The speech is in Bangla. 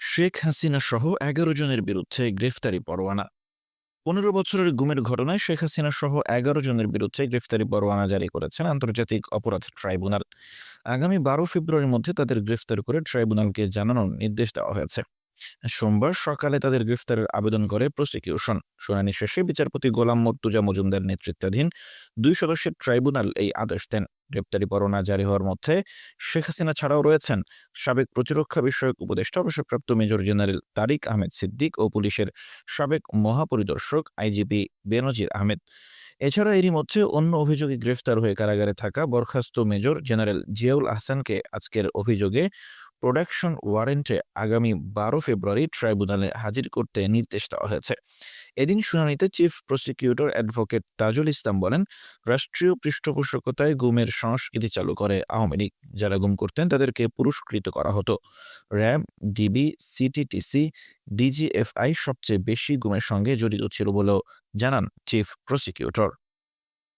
শেখ হাসিনা সহ ১১ জনের বিরুদ্ধে গ্রেফতারি পরোয়ানা। ১৫ বছরের গুমের ঘটনায় শেখ হাসিনা সহ ১১ জনের বিরুদ্ধে গ্রেফতারি পরোয়ানা জারি করেছেন আন্তর্জাতিক অপরাধ ট্রাইব্যুনাল। আগামী ১২ ফেব্রুয়ারির মধ্যে তাদের গ্রেফতার করে ট্রাইব্যুনালকে জানানোর নির্দেশ দেওয়া হয়েছে। সোমবার সকালে তাদের গ্রেফতারের আবেদন করে প্রসিকিউশন। শুনানি শেষে বিচারপতি গোলাম মর্তুজা মজুমদার নেতৃত্বাধীন ২ সদস্যের ট্রাইব্যুনাল এই আদেশ দেন। গ্রেপ্তারি পরোয়ানা জারি হওয়ার মধ্যে শেখ হাসিনা ছাড়াও রয়েছেন সাবেক প্রতিরক্ষা বিষয়ক উপদেষ্টা অবসরপ্রাপ্ত মেজর জেনারেল তারিক আহমেদ সিদ্দিক ও পুলিশের সাবেক মহাপরিদর্শক আইজিপি বেনজির আহমেদ। এছাড়া এরই মধ্যে অন্য অভিযোগে গ্রেফতার হয়ে কারাগারে থাকা বরখাস্ত মেজর জেনারেল জিয়াউল আহসানকে আজকের অভিযোগে প্রোডাকশন ওয়ারেন্টে আগামী ১২ ফেব্রুয়ারি ট্রাইব্যুনালে হাজির করতে নির্দেশ দেওয়া হয়েছে। এদিন শুনানিতে chief prosecutor advocate Tajul Islam বলেন, রাষ্ট্রীয় পৃষ্ঠপোষকতায় গুমের সংস্কৃতি চালু করে আওয়ামী লীগ। যারা গুম করতেন তাদেরকে পুরস্কৃত করা হতো। র্যাব, ডিবি, সিটিটিসি, ডিজিএফআই সবচেয়ে বেশি গুমের সঙ্গে জড়িত ছিল বলেও জানান চিফ প্রসিকিউটর।